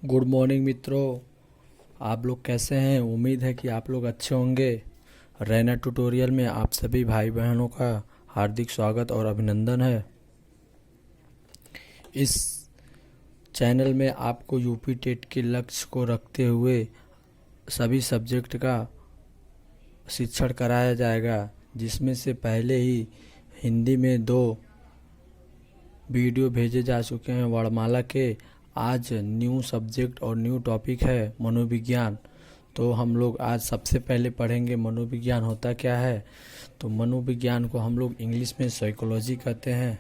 Good morning मित्रों। आप लोग कैसे हैं? उम्मीद है कि आप लोग अच्छे होंगे। रैना ट्यूटोरियल में आप सभी भाई बहनों का हार्दिक स्वागत और अभिनंदन है। इस चैनल में आपको यूपी टेट के लक्ष्य को रखते हुए सभी सब्जेक्ट का शिक्षण कराया जाएगा, जिसमें से पहले ही हिंदी में 2 वीडियो भेजे जा चुके हैं वर्णमाला के। आज न्यू सब्जेक्ट और न्यू टॉपिक है मनोविज्ञान। तो हम लोग आज सबसे पहले पढ़ेंगे मनोविज्ञान होता क्या है। तो मनोविज्ञान को हम लोग इंग्लिश में साइकोलॉजी कहते हैं।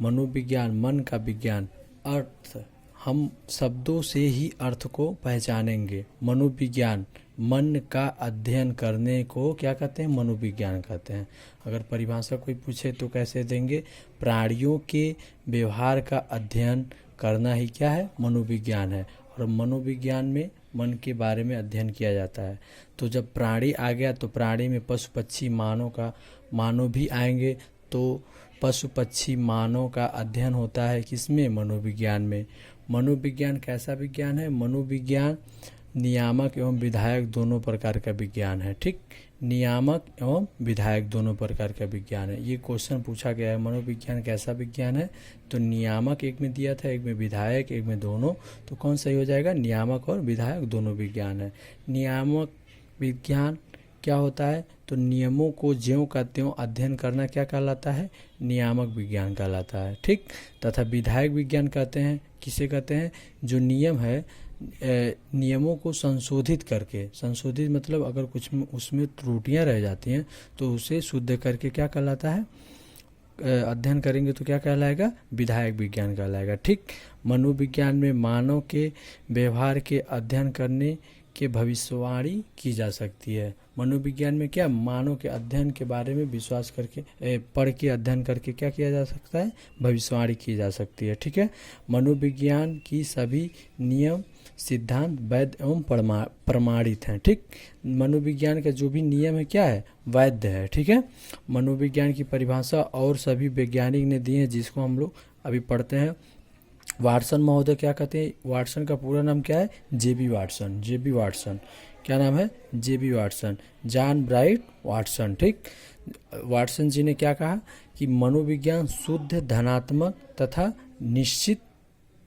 मनोविज्ञान मन का विज्ञान। अर्थ, हम शब्दों से ही अर्थ को पहचानेंगे। मनोविज्ञान मन का अध्ययन करने को क्या कहते हैं? मनोविज्ञान कहते हैं। अगर परिभाषा कोई पूछे तो कैसे देंगे? प्राणियों के व्यवहार का अध्ययन करना ही क्या है? मनोविज्ञान है। और मनोविज्ञान में मन के बारे में अध्ययन किया जाता है। तो जब प्राणी आ गया तो प्राणी में पशु पक्षी मानव भी आएंगे। तो पशु पक्षी मानव का अध्ययन होता है किसमें? मनोविज्ञान में। मनोविज्ञान कैसा विज्ञान है? मनोविज्ञान नियामक एवं विधायक दोनों प्रकार का विज्ञान है। ठीक, नियामक एवं विधायक दोनों प्रकार का विज्ञान है। ये क्वेश्चन पूछा गया है, मनोविज्ञान कैसा विज्ञान है? तो नियामक एक में दिया था, एक में विधायक, एक में दोनों। तो कौन सही हो जाएगा? नियामक और विधायक दोनों विज्ञान है। नियामक विज्ञान क्या होता है? तो नियमों को ज्यों का त्यों अध्ययन करना क्या कहलाता है? नियामक विज्ञान कहलाता है। ठीक, तथा विधायक विज्ञान कहते हैं, किसे कहते हैं? जो नियम है, नियमों को संशोधित करके, संशोधित मतलब अगर कुछ उसमें त्रुटियां रह जाती हैं तो उसे शुद्ध करके क्या कहलाता है? अध्ययन करेंगे तो क्या कहलाएगा? विधायक विज्ञान कहलाएगा। ठीक, मनोविज्ञान में मानव के व्यवहार के अध्ययन करने के भविष्यवाणी की जा सकती है। मनोविज्ञान में क्या? मानव के अध्ययन के बारे में विश्वास करके पढ़ के अध्ययन करके क्या किया जा सकता है? भविष्यवाणी की जा सकती है। ठीक है, मनोविज्ञान की सभी नियम सिद्धांत वैध एवं प्रमाणित हैं। ठीक, मनोविज्ञान का जो भी नियम है क्या है? वैध है। ठीक है, मनोविज्ञान की परिभाषा और सभी वैज्ञानिक ने दी है, जिसको हम लोग अभी पढ़ते हैं। वाटसन महोदय क्या कहते हैं? वाटसन का पूरा नाम क्या है? जेबी वाटसन। जेबी वाटसन क्या नाम है? जेबी वाटसन, जॉन ब्राइट वाटसन। ठीक, वाटसन जी ने क्या कहा कि मनोविज्ञान शुद्ध धनात्मक तथा निश्चित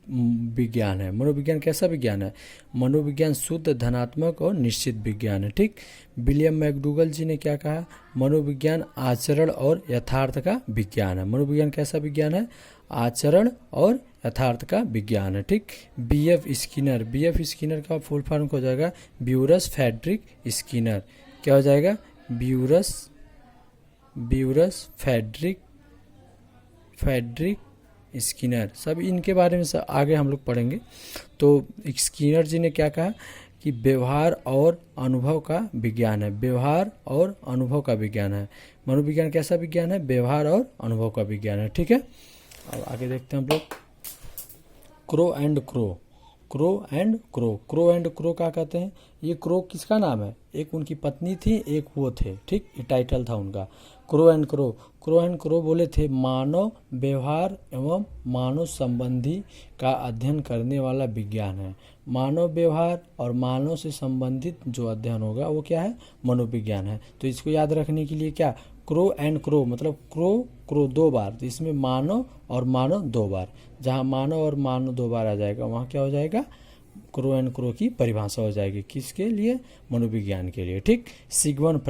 विज्ञान है। मनोविज्ञान कैसा विज्ञान है? मनोविज्ञान शुद्ध धनात्मक और निश्चित विज्ञान है। ठीक, विलियम मैकडूगल जी ने क्या कहा? मनोविज्ञान आचरण और यथार्थ का विज्ञान है। मनोविज्ञान कैसा विज्ञान है? आचरण और यथार्थ का विज्ञान है। ठीक, बीएफ स्किनर। बीएफ स्किनर का फुल फॉर्म हो जाएगा ब्यूरस फ्रेडरिक स्किनर। क्या हो जाएगा? ब्यूरस फ्रेडरिक स्किनर। सब इनके बारे में आगे हम लोग पढ़ेंगे। तो स्किनर जी ने क्या कहा कि व्यवहार और अनुभव का विज्ञान है। व्यवहार और अनुभव का विज्ञान है। मनोविज्ञान कैसा विज्ञान है? व्यवहार और अनुभव का विज्ञान है। ठीक है, अब आगे देखते हैं हम लोग। Crow and crow. Crow and crow. Crow and crow क्या कहते हैं? ये क्रो किसका नाम है? एक उनकी पत्नी थी, एक वो थे। ठीक, ये टाइटल था उनका, crow and crow. Crow and crow बोले थे मानव व्यवहार एवं मानव संबंधी का अध्ययन करने वाला विज्ञान है। मानव व्यवहार और मानव से संबंधित जो अध्ययन होगा वो क्या है? मनोविज्ञान है। तो इसको याद रखने के लिए क्या? क्रो एंड क्रो मतलब क्रो 2 बार, तो इसमें मानव और मानव 2 बार। जहाँ मानव और मानव 2 बार आ जाएगा वहाँ क्या हो जाएगा? क्रो एंड क्रो की परिभाषा हो जाएगी। किसके लिए? मनोविज्ञान के लिए। ठीक, सिगमंड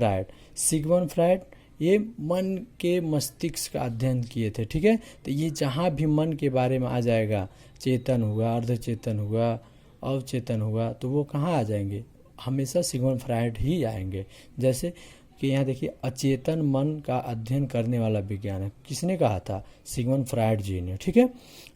फ्रायड ये मन के मस्तिष्क का अध्ययन किए थे। ठीक है, तो ये जहाँ भी मन के बारे में आ जाएगा, चेतन हुआ, अर्धचेतन हुआ, अवचेतन हुआ, तो वो कहाँ आ जाएंगे? हमेशा सिगमंड फ्रायड ही आएंगे। जैसे कि यहाँ देखिए, अचेतन मन का अध्ययन करने वाला विज्ञान है। किसने कहा था? सिगमंड फ्रायड जी ने। ठीक है,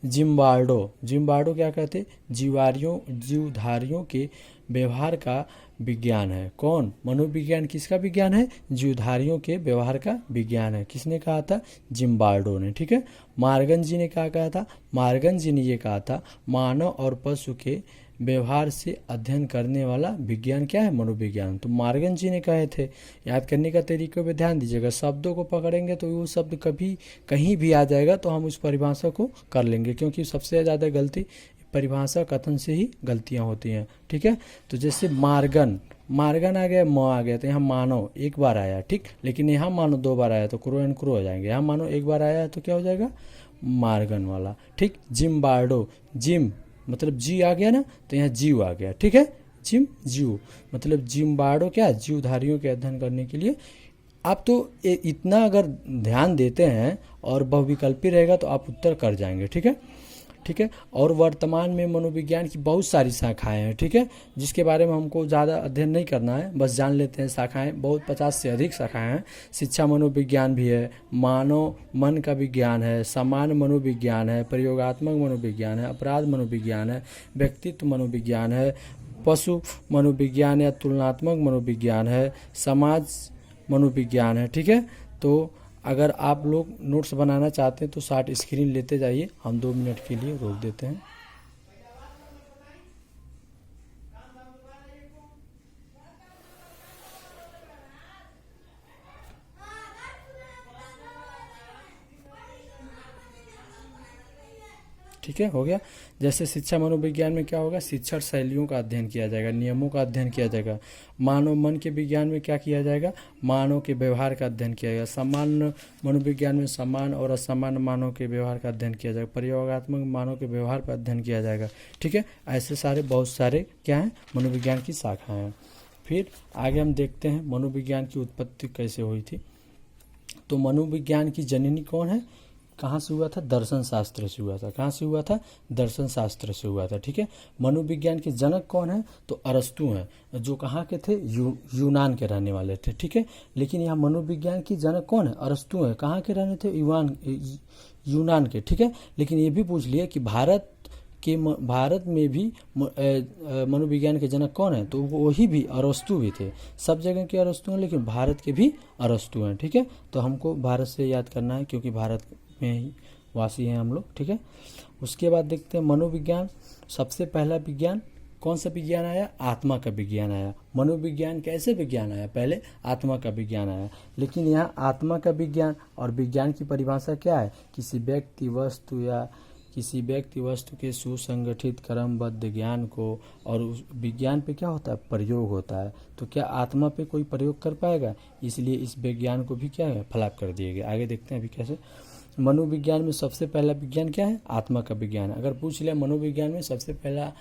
जिम्बार्डो क्या कहते? जीवधारियों के व्यवहार का विज्ञान है। कौन? मनोविज्ञान किसका विज्ञान है? जीवधारियों के व्यवहार का विज्ञान है। किसने कहा था? जिम्बार्डो ने। ठीक है, मार्गन जी ने क्या कहा था? मार्गन जी ने ये कहा था मानव और पशु के व्यवहार से अध्ययन करने वाला विज्ञान क्या है? मनोविज्ञान। तो मार्गन जी ने कहे थे। याद करने का तरीके पे ध्यान दीजिएगा। शब्दों को पकड़ेंगे तो वो शब्द कभी कहीं भी आ जाएगा तो हम उस परिभाषा को कर लेंगे, क्योंकि सबसे ज़्यादा गलती परिभाषा कथन से ही गलतियां होती हैं, ठीक है। तो जैसे मार्गन, मार्गन आ गया, म आ गया, तो यहाँ मानव एक बार आया, ठीक, लेकिन यहाँ मानो 2 बार आया तो क्रो एंड क्रो हो जाएंगे। यहाँ मानो एक बार आया है तो क्या हो जाएगा, मार्गन वाला, ठीक। जिम बार्डो, जिम मतलब जी आ गया ना, तो यहाँ जीव आ गया, ठीक है। जिम जीव मतलब जिम बार्डो क्या, जीवधारियों के अध्ययन करने के लिए। आप तो इतना अगर ध्यान देते हैं और बहुविकल्पी रहेगा तो आप उत्तर कर जाएंगे, ठीक है, ठीक है। और वर्तमान में मनोविज्ञान की बहुत सारी शाखाएं हैं, ठीक है, जिसके बारे में हमको ज़्यादा अध्ययन नहीं करना है, बस जान लेते हैं शाखाएं, बहुत 50 से अधिक शाखाएं हैं। शिक्षा मनोविज्ञान भी है, मानव मन का विज्ञान है, सामान्य मनोविज्ञान है, प्रयोगात्मक मनोविज्ञान है, अपराध मनोविज्ञान है, व्यक्तित्व मनोविज्ञान है, पशु मनोविज्ञान या तुलनात्मक मनोविज्ञान है, समाज मनोविज्ञान है, ठीक है। तो अगर आप लोग नोट्स बनाना चाहते हैं तो शॉर्ट स्क्रीन लेते जाइए, हम 2 मिनट के लिए रोक देते हैं। ठीक है, हो गया। जैसे शिक्षा मनोविज्ञान में क्या होगा, शिक्षण शैलियों का अध्ययन किया जाएगा, नियमों का अध्ययन किया जाएगा। मानव मन के विज्ञान में क्या किया जाएगा, मानव के व्यवहार का अध्ययन किया जाएगा। सामान्य मनोविज्ञान में समान और असामान्य मानव के व्यवहार का अध्ययन किया जाएगा। प्रयोगात्मक मानव के व्यवहार पर अध्ययन किया जाएगा, ठीक है। ऐसे सारे बहुत सारे क्या हैं, मनोविज्ञान की शाखाएँ हैं। फिर आगे हम देखते हैं मनोविज्ञान की उत्पत्ति कैसे हुई थी। तो मनोविज्ञान की जननी कौन है, कहाँ से हुआ था, दर्शन शास्त्र से हुआ था। कहाँ से हुआ था, दर्शन शास्त्र से हुआ था, ठीक है। मनोविज्ञान के जनक कौन है, तो अरस्तु हैं, जो कहाँ के थे, यूनान के रहने वाले थे, ठीक है। लेकिन यहाँ मनोविज्ञान की जनक कौन है, अरस्तु है, कहाँ के रहने थे, यूनान के, ठीक है। लेकिन ये भी पूछ लिया कि भारत में भी मनोविज्ञान के जनक कौन है, तो वही भी अरस्तु भी थे। सब जगह के अरस्तु हैं, लेकिन भारत के भी अरस्तु हैं, ठीक है। तो हमको भारत से याद करना है, क्योंकि भारत में ही वासी हैं हम लोग, ठीक है। उसके बाद देखते हैं मनोविज्ञान, सबसे पहला विज्ञान कौन सा विज्ञान आया, आत्मा का विज्ञान आया। मनोविज्ञान कैसे विज्ञान आया, पहले आत्मा का विज्ञान आया। लेकिन यहाँ आत्मा का विज्ञान और विज्ञान की परिभाषा क्या है, किसी व्यक्ति वस्तु के सुसंगठित क्रमबद्ध ज्ञान को, और उस विज्ञान पे क्या होता है, प्रयोग होता है। तो क्या आत्मा पे कोई प्रयोग कर पाएगा, इसलिए इस विज्ञान को भी क्या है, फ्लैप कर दिए गए। आगे देखते हैं अभी कैसे। मनोविज्ञान में सबसे पहला विज्ञान क्या है, आत्मा का विज्ञान। अगर पूछ लिया मनोविज्ञान में सबसे पहला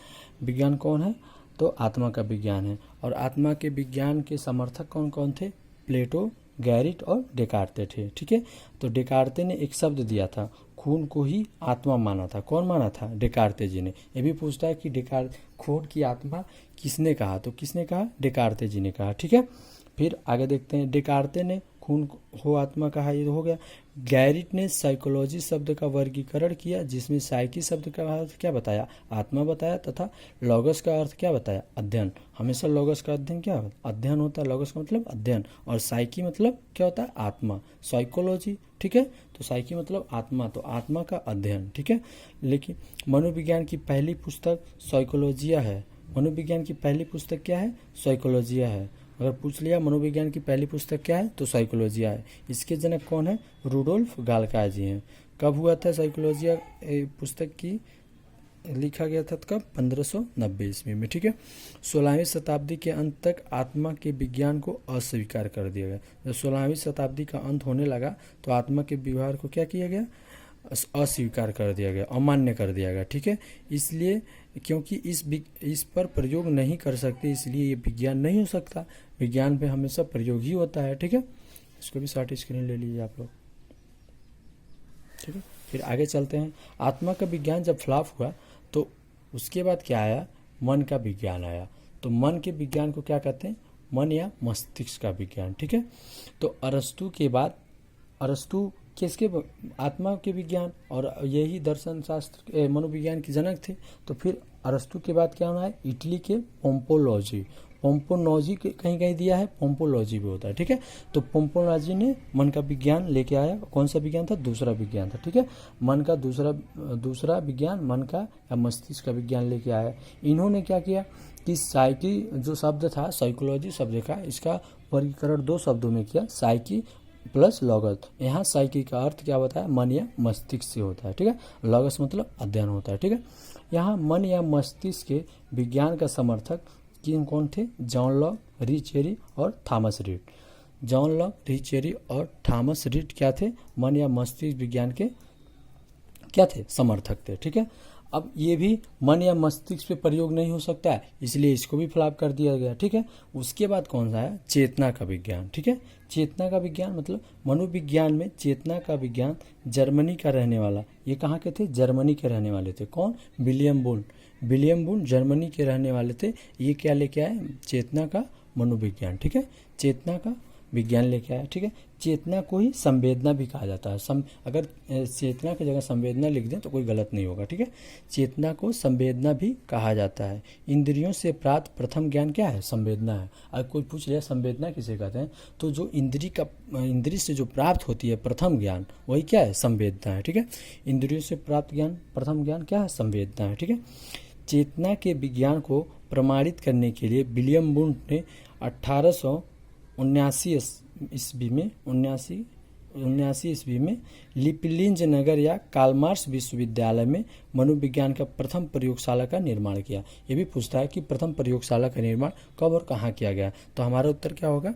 विज्ञान कौन है, तो आत्मा का विज्ञान है। और आत्मा के विज्ञान के समर्थक कौन कौन थे, प्लेटो, गैरिट और डेकार्ते थे, ठीक है। तो डेकार्ते ने एक शब्द दिया था, खून को ही आत्मा माना था। कौन माना था, डेकार्ते जी ने। ये भी पूछता है कि खून की आत्मा किसने कहा, तो किसने कहा, डेकार्ते जी ने कहा, ठीक है। फिर आगे देखते हैं, डेकार्ते ने खून हो आत्मा कहा, ये हो गया। गैरिट ने साइकोलॉजी शब्द का वर्गीकरण किया, जिसमें साइकी शब्द का अर्थ क्या बताया, आत्मा बताया, तथा लॉगस का अर्थ क्या बताया, अध्ययन। हमेशा लॉगस का अध्ययन क्या होता है, अध्ययन होता है। लॉगस का मतलब अध्ययन, और साइकी मतलब क्या होता है, आत्मा, साइकोलॉजी, ठीक है। तो साइकी मतलब आत्मा, तो आत्मा का अध्ययन, ठीक है। लेकिन मनोविज्ञान की पहली पुस्तक साइकोलॉजिया है। मनोविज्ञान की पहली पुस्तक क्या है, साइकोलॉजिया है। अगर पूछ लिया मनोविज्ञान की पहली पुस्तक क्या है, तो साइकोलॉजिया है। इसके जनक कौन है, रूडोल्फ गालकाय जी हैं। कब हुआ था साइकोलॉजिया पुस्तक की लिखा गया था, कब, 1590 ईस्वी में, ठीक है। 16वीं शताब्दी के अंत तक आत्मा के विज्ञान को अस्वीकार कर दिया गया। जब 16वीं शताब्दी का अंत होने लगा तो आत्मा के व्यवहार को क्या किया गया, अस्वीकार कर दिया गया, अमान्य कर दिया गया, ठीक है। इसलिए क्योंकि इस पर प्रयोग नहीं कर सकते, इसलिए ये विज्ञान नहीं हो सकता। विज्ञान पे हमेशा प्रयोग ही होता है, ठीक है। इसको भी शॉर्ट स्क्रीन ले लीजिए आप लोग, ठीक है। फिर आगे चलते हैं। आत्मा का विज्ञान जब फ्लॉप हुआ तो उसके बाद क्या आया, मन का विज्ञान आया। तो मन के विज्ञान को क्या कहते हैं, मन या मस्तिष्क का विज्ञान, ठीक है। तो अरस्तु के बाद, अरस्तु किसके, आत्मा के विज्ञान, और यही दर्शन शास्त्र मनोविज्ञान के जनक थे। तो फिर अरस्तु के बाद क्या होना है, इटली के पोम्पोलॉजी, पोम्पोलॉजी के कहीं कहीं दिया है, पोम्पोलॉजी भी होता है, ठीक है। तो पोम्पोलॉजी ने मन का विज्ञान लेके आया। कौन सा विज्ञान था, दूसरा विज्ञान था, ठीक है। मन का दूसरा विज्ञान, मन का या मस्तिष्क का विज्ञान लेके आया। इन्होंने क्या किया कि साइकी जो शब्द था, साइकोलॉजी शब्द का, इसका वर्गीकरण 2 शब्दों में किया, साइकी प्लस लॉगस। यहाँ साइकी का अर्थ क्या बताया, मन या मस्तिष्क से होता है, ठीक है। लॉगस मतलब अध्ययन होता है, ठीक है। यहाँ मन या मस्तिष्क के विज्ञान का समर्थक कौन थे? जॉन लॉक, रिचेरी और थॉमस रीड। जॉन लॉक, रिचेरी और थॉमस रीड क्या थे? मन या मस्तिष्क विज्ञान के क्या थे? समर्थक थे। ठीक है, अब ये भी मन या मस्तिष्क पे प्रयोग नहीं हो सकता है, इसलिए इसको भी फ्लॉप कर दिया गया। ठीक है, उसके बाद कौन सा है? चेतना का विज्ञान। ठीक है, चेतना का विज्ञान मतलब मनोविज्ञान में चेतना का विज्ञान जर्मनी का रहने वाला, ये कहाँ के थे? जर्मनी के रहने वाले थे। कौन? William wound. William wound Germany के रहने वाले थे। ये क्या लेके आए? चेतना का मनोविज्ञान। ठीक है, चेतना का विज्ञान लेके आया। ठीक है, चेतना को ही संवेदना भी कहा जाता है। अगर चेतना की जगह संवेदना लिख दें तो कोई गलत नहीं होगा। ठीक है, चेतना को संवेदना भी कहा जाता है। इंद्रियों से प्राप्त प्रथम ज्ञान क्या है? संवेदना है। अगर कोई पूछ लिया संवेदना किसे कहते हैं, तो जो इंद्रिय से जो प्राप्त होती है प्रथम ज्ञान, वही क्या है? संवेदना है। ठीक है, इंद्रियों से प्राप्त ज्ञान, प्रथम ज्ञान क्या है? संवेदना है। ठीक है, चेतना के विज्ञान को प्रमाणित करने के लिए विलियम वुंड ने 1879 ईस्वी में लिपलिंज नगर या कार्ल विश्वविद्यालय में मनोविज्ञान का प्रथम प्रयोगशाला का निर्माण किया। ये भी पूछता है कि प्रथम प्रयोगशाला का निर्माण कब और कहाँ किया गया, तो हमारा उत्तर क्या होगा?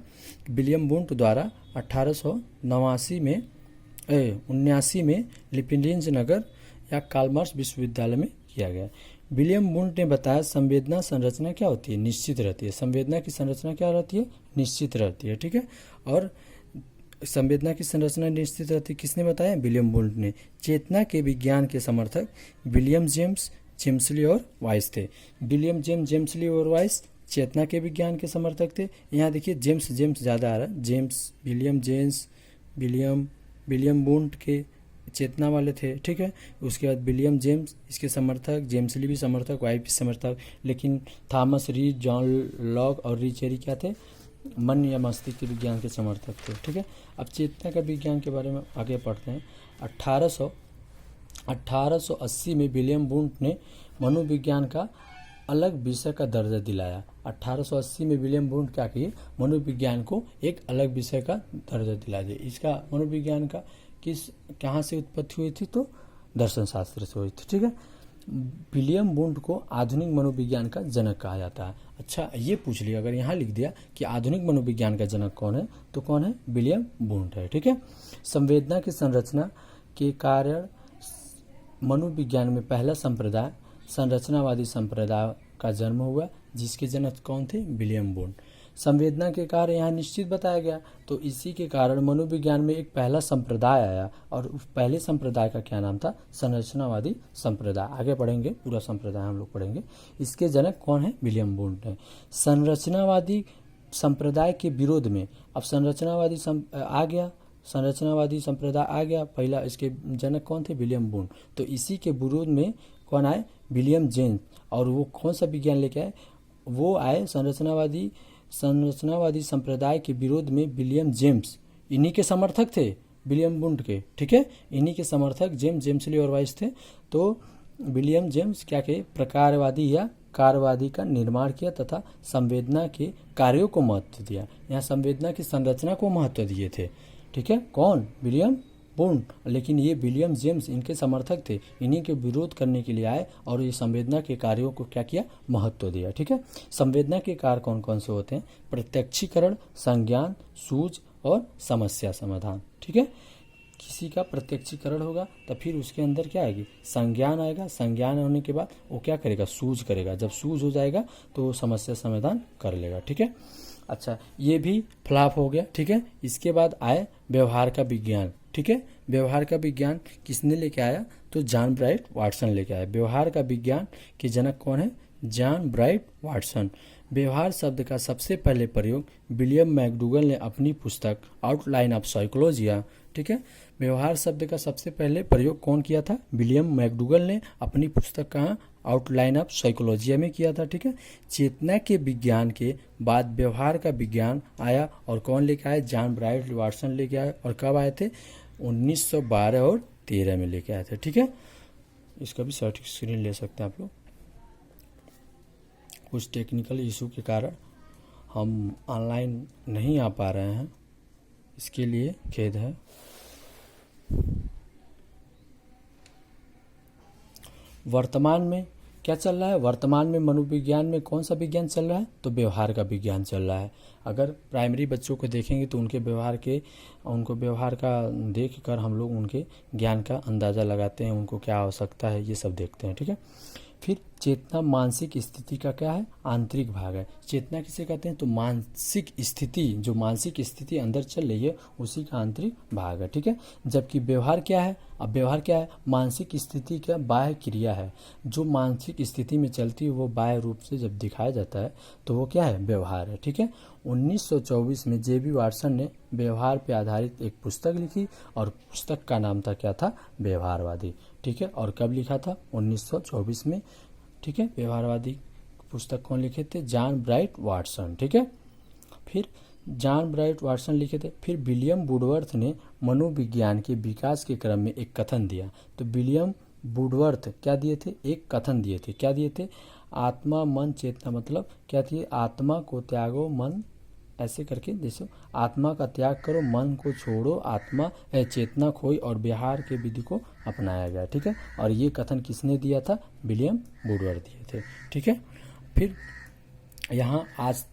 विलियम वुंड द्वारा 1879 में लिपलिंज नगर या कार्ल विश्वविद्यालय में किया गया। विलियम वुंड ने बताया संवेदना संरचना क्या होती है? निश्चित रहती है। संवेदना की संरचना क्या रहती है? निश्चित रहती है। ठीक है, और संवेदना की संरचना निश्चित रहती है किसने बताया? विलियम वुंड ने। चेतना के विज्ञान के समर्थक विलियम जेम्स जेम्सली और वाइस थे। विलियम जेम्सली और वाइस चेतना के विज्ञान के समर्थक थे। यहाँ देखिए जेम्स ज़्यादा आ रहा है। विलियम वुंड के चेतना वाले थे। ठीक है, उसके बाद विलियम जेम्स इसके समर्थक, जेम्सली भी समर्थक, वाइफ भी समर्थक, लेकिन थॉमस रीड, जॉन लॉक और रिचेरी क्या थे? मन या मस्तिष्क के विज्ञान के समर्थक थे। ठीक है, अब चेतना का विज्ञान के बारे में आगे पढ़ते हैं। 1880 में विलियम वुंड ने मनोविज्ञान का अलग विषय का दर्जा दिलाया। 1880 में विलियम वुंड क्या किए? मनोविज्ञान को एक अलग विषय का दर्जा दिला दिया। इसका मनोविज्ञान का कहाँ से उत्पत्ति हुई थी? तो दर्शन शास्त्र से हुई थी। ठीक है, विलियम वुंड को आधुनिक मनोविज्ञान का जनक कहा जाता है। अच्छा, ये पूछ लिया, अगर यहाँ लिख दिया कि आधुनिक मनोविज्ञान का जनक कौन है, तो कौन है? विलियम वुंड है। ठीक है, संवेदना की संरचना के कारण मनोविज्ञान में पहला संप्रदाय संरचनावादी संप्रदाय का जन्म हुआ, जिसके जनक कौन थे? William wound. संवेदना के कार्य यहाँ निश्चित बताया गया, तो इसी के कारण मनोविज्ञान में एक पहला संप्रदाय आया, और उस पहले संप्रदाय का क्या नाम था? संरचनावादी संप्रदाय। आगे पढ़ेंगे, पूरा संप्रदाय हम लोग पढ़ेंगे। इसके जनक कौन है? विलियम वुंड है। संरचनावादी संप्रदाय के विरोध में, अब संरचनावादी संप्रदाय आ गया, पहला इसके जनक कौन थे? William wound. तो इसी के विरोध में कौन आए? William James. और वो कौन सा विज्ञान लेके आए? वो आए संरचनावादी संप्रदाय के विरोध में विलियम जेम्स, इन्हीं के समर्थक थे विलियम वुंड के। ठीक है, इन्हीं के समर्थक जेम्सली और वाइस थे। तो विलियम जेम्स क्या के? प्रकारवादी या कार्यवादी का निर्माण किया तथा संवेदना के कार्यों को महत्व दिया। यहाँ संवेदना की संरचना को महत्व दिए थे। ठीक है, कौन? William wound. लेकिन ये विलियम जेम्स इनके समर्थक थे, इन्हीं के विरोध करने के लिए आए और ये संवेदना के कार्यों को क्या किया? महत्व दिया। ठीक है, संवेदना के कार्य कौन कौन से होते हैं? प्रत्यक्षीकरण, संज्ञान, सूझ और समस्या समाधान। ठीक है, किसी का प्रत्यक्षीकरण होगा तो फिर उसके अंदर क्या आएगी? संज्ञान आएगा। संज्ञान होने के बाद वो क्या करेगा? सूझ करेगा। जब सूझ हो जाएगा तो वो समस्या समाधान कर लेगा। ठीक है, अच्छा, ये भी फ्लॉप हो गया। ठीक है, इसके बाद आए व्यवहार का विज्ञान। ठीक है, व्यवहार का विज्ञान किसने लेके आया? तो जॉन ब्राइट वाटसन लेके आया। व्यवहार का विज्ञान के जनक कौन है? John bright Watson. व्यवहार शब्द का सबसे पहले प्रयोग विलियम मैकडूगल ने अपनी पुस्तक आउटलाइन ऑफ साइकोलॉजिया। ठीक है, व्यवहार शब्द का सबसे पहले प्रयोग कौन किया था? विलियम मैकडूगल ने अपनी पुस्तक कहाँ? आउटलाइन ऑफ साइकोलॉजिया में किया था। ठीक है, चेतना के विज्ञान के बाद व्यवहार का विज्ञान आया, और कौन लेके आए? जॉन ब्राइट वाटसन लेके आए। और कब आए थे? 1912 और 13 में लेके आए थे। ठीक है, इसका भी सटीक स्क्रीन ले सकते हैं आप लोग। कुछ टेक्निकल इशू के कारण हम ऑनलाइन नहीं आ पा रहे हैं, इसके लिए खेद है। वर्तमान में क्या चल रहा है वर्तमान में मनोविज्ञान में, कौन सा विज्ञान चल रहा है, तो व्यवहार का विज्ञान चल रहा है। अगर प्राइमरी बच्चों को देखेंगे तो उनको व्यवहार का देख कर हम लोग उनके ज्ञान का अंदाज़ा लगाते हैं, उनको क्या आवश्यकता है ये सब देखते हैं, ठीक है। फिर चेतना मानसिक स्थिति का क्या है, आंतरिक भाग है। चेतना किसे कहते हैं, तो मानसिक स्थिति, जो मानसिक स्थिति अंदर चल रही है उसी का आंतरिक भाग है, ठीक है। जबकि व्यवहार क्या है, अब व्यवहार क्या है, मानसिक स्थिति का बाह्य क्रिया है। जो मानसिक स्थिति में चलती है वो बाह्य रूप से जब दिखाया जाता है तो वो क्या है, व्यवहार है, ठीक है। 1924 में जे बी वाटसन ने व्यवहार पर आधारित एक पुस्तक लिखी और पुस्तक का नाम था, क्या था, व्यवहारवादी, ठीक है। और कब लिखा था, 1924 में, ठीक है। व्यवहारवादी पुस्तक कौन लिखे थे, जॉन ब्राइट वाटसन, ठीक है। फिर जॉन ब्राइट वाटसन लिखे थे। फिर विलियम वुडवर्थ ने मनोविज्ञान के विकास के क्रम में एक कथन दिया। तो विलियम वुडवर्थ क्या दिए थे, एक कथन दिए थे। क्या दिए थे, आत्मा मन चेतना, मतलब क्या थी, आत्मा को त्यागो मन, ऐसे करके जैसे आत्मा का त्याग करो, मन को छोड़ो, आत्मा चेतना खोई और व्यवहार के विधि को अपनाया गया, ठीक है। और ये कथन किसने दिया था, विलियम वुडवर्थ दिए थे, ठीक है। फिर यहाँ आज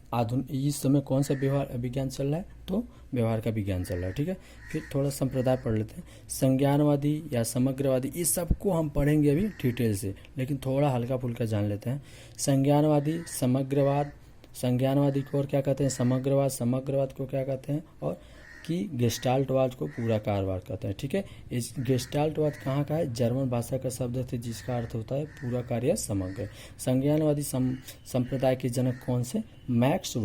इस समय कौन सा व्यवहार विज्ञान चल रहा है, तो व्यवहार का विज्ञान चल रहा है, ठीक है। फिर थोड़ा संप्रदाय पढ़ लेते हैं। संज्ञानवादी या समग्रवादी, इस सबको हम पढ़ेंगे अभी डिटेल से, लेकिन थोड़ा हल्का फुल्का जान लेते हैं। संज्ञानवादी, समग्रवाद, संज्ञानवादी को और क्या कहते हैं, समग्रवाद, समग्रवाद को क्या कहते हैं, और कि गेस्टाल्टवाद को पूरा कारवार कहते हैं, ठीक है। इस गेस्टाल्टवाद कहाँ का है, जर्मन भाषा का शब्द है जिसका अर्थ होता है पूरा कार्य समग्र। संज्ञानवादी संप्रदाय के जनक कौन से, मैक्स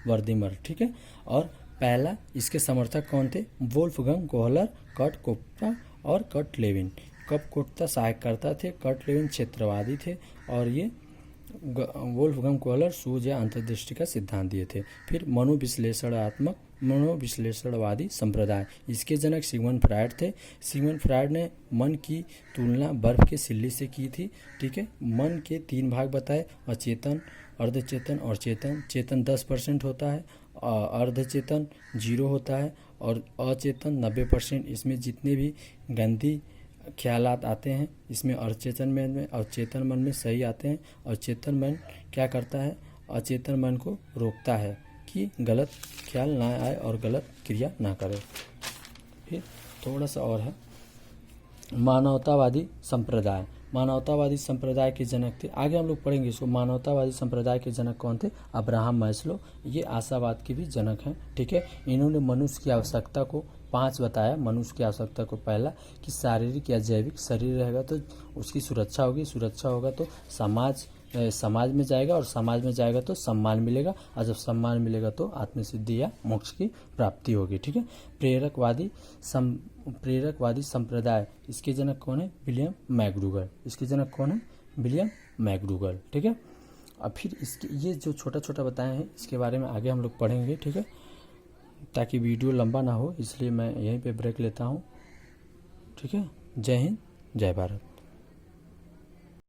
वर्दिमर, ठीक है। और पहला इसके समर्थक कौन थे, वोल्फगंग कोहलर, कर्ट कोप्टा और कर्ट लेविन। कर्ट कोप्टा सहायकर्ता थे, कर्ट लेविन क्षेत्रवादी थे, और ये वोल्फगंग कोहलर सूझ या अंतर्दृष्टि का सिद्धांत दिए थे। फिर मनोविश्लेषणवादी संप्रदाय, इसके जनक सिगमंड फ्रायड थे। सिगमंड फ्रायड ने मन की तुलना बर्फ के सिल्ली से की थी, ठीक है। मन के 3 भाग बताए, अचेतन, अर्धचेतन और चेतन। चेतन 10% होता है, अर्धचेतन 0 होता है, और अचेतन 90%। इसमें जितने भी गंदी ख्यालात आते हैं इसमें अचेतन मन में और चेतन मन में सही आते हैं। और चेतन मन क्या करता है, अचेतन मन को रोकता है कि गलत ख्याल ना आए और गलत क्रिया ना करे। फिर थोड़ा सा और है, मानवतावादी संप्रदाय। मानवतावादी संप्रदाय के जनक थे, आगे हम लोग पढ़ेंगे इसको। मानवतावादी संप्रदाय के जनक कौन थे, अब्राहम मैस्लो, ये आशावाद के भी जनक हैं, ठीक है। इन्होंने मनुष्य की आवश्यकता को 5 बताया। मनुष्य की आवश्यकता को पहला कि शारीरिक या जैविक शरीर रहेगा तो उसकी सुरक्षा होगी, सुरक्षा होगा तो समाज में जाएगा, और समाज में जाएगा तो सम्मान मिलेगा, और जब सम्मान मिलेगा तो आत्मसिद्धि या मोक्ष की प्राप्ति होगी, ठीक है। प्रेरकवादी संप्रदाय, इसके जनक कौन है, विलियम मैकडूगल। इसके जनक कौन है, विलियम मैकडूगल, ठीक है। अब फिर इसके ये जो छोटा छोटा बताए हैं इसके बारे में आगे हम लोग पढ़ेंगे, ठीक है। ताकि वीडियो लंबा ना हो इसलिए मैं यहीं पे ब्रेक लेता हूँ, ठीक है। जय हिंद, जय भारत।